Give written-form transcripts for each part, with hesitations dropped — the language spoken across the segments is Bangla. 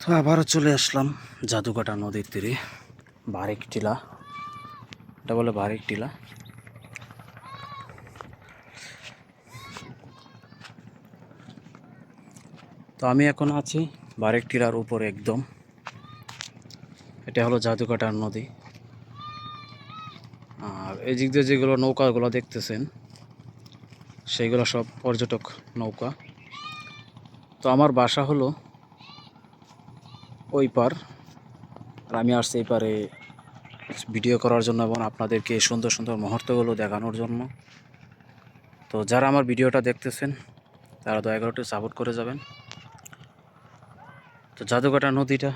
তো আবারও চলে আসলাম জাদুকাটা নদীর তীরে। বারেক টিলা, এটা বলে বারেক টিলা। তো আমি এখন আছি বারেক টিলার উপরে একদম। এটা হলো জাদুকাটার নদী। আর এই দিক দিয়ে যেগুলো নৌকাগুলো দেখতেছেন সেইগুলো সব পর্যটক নৌকা। তো আমার বাসা হলো ওই পার, আর আমি আসছি এই পারে ভিডিও করার জন্য এবং আপনাদেরকে সুন্দর সুন্দর মুহূর্তগুলো দেখানোর জন্য। তো যারা আমার ভিডিওটা দেখতেছেন তারা দয়া করে একটু সাপোর্ট করে যাবেন। তো জাদুকাটা নদীটা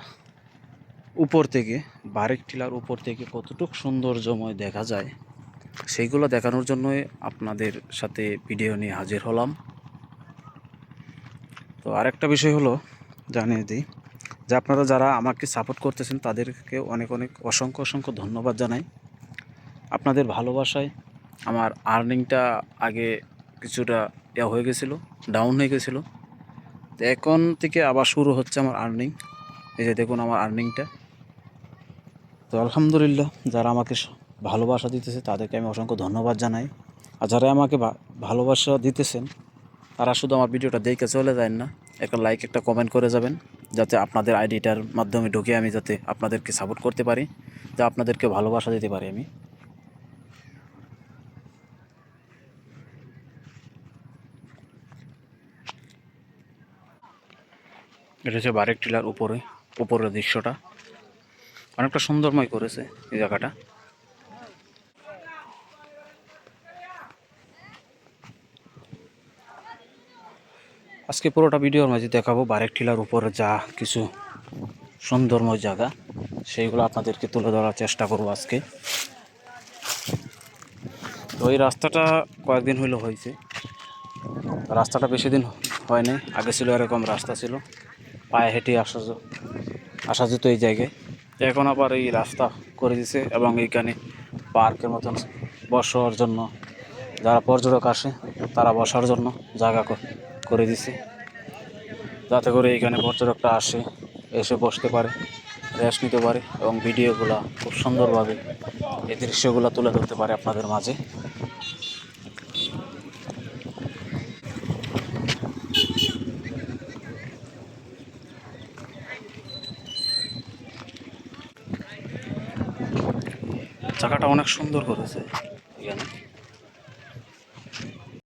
উপর থেকে, বারেক টিলার উপর থেকে কতটুকু সৌন্দর্যময় দেখা যায় সেইগুলো দেখানোর জন্যই আপনাদের সাথে ভিডিও নিয়ে হাজির হলাম। তো আরেকটা বিষয় হলো জানিয়ে দিই যে আপনারা যারা আমাকে সাপোর্ট করতেছেন তাদেরকে অনেক অনেক অসংখ্য অসংখ্য ধন্যবাদ জানাই। আপনাদের ভালোবাসায় আমার আর্নিংটা আগে কিছুটা হয়ে গেছিলো, ডাউন হয়ে গেছিলো। তো এখন থেকে আবার শুরু হচ্ছে আমার আর্নিং। এই যে দেখুন আমার আর্নিংটা। তো আলহামদুলিল্লাহ, যারা আমাকে ভালোবাসা দিতেছে তাদেরকে আমি অসংখ্য ধন্যবাদ জানাই। আর যারা আমাকে ভালোবাসা দিতেছেন তারা শুধু আমার ভিডিওটা দেখে চলে যায় না, একটা লাইক একটা কমেন্ট করে যাবেন, যাতে আপনাদের আইডিটার মাধ্যমে ঢুকে আমি যাতে আপনাদেরকে সাপোর্ট করতে পারি, যা আপনাদেরকে ভালোবাসা দিতে পারি আমি। এটা হচ্ছে বারেক টিলার উপরের দৃশ্যটা অনেকটা সুন্দরময় করেছে এই জায়গাটা। আজকে পুরোটা ভিডিওর মাঝে দেখাবো বারেক টিলার উপরে যা কিছু সুন্দরময় জায়গা সেইগুলো আপনাদেরকে তুলে ধরার চেষ্টা করব আজকে। তো এই রাস্তাটা কয়েকদিন হইলো হয়েছে, রাস্তাটা বেশি দিন হয়নি। আগে ছিল এরকম রাস্তা ছিল, পায়ে হেঁটে আসা যেত এই জায়গায়। এখন আবার এই রাস্তা করে দিছে এবং এইখানে পার্কের মতন বসার জন্য, যারা পর্যটক আসে তারা বসার জন্য জায়গা করে দিছে, যাতে করে এইখানে পর্যটকরা আসে, এসে বসতে পারে, রেস্ট নিতে পারে এবং ভিডিওগুলো খুব সুন্দরভাবে এই দৃশ্যগুলো তুলে ধরতে পারে আপনাদের মাঝে। জায়গাটা অনেক সুন্দর করেছে।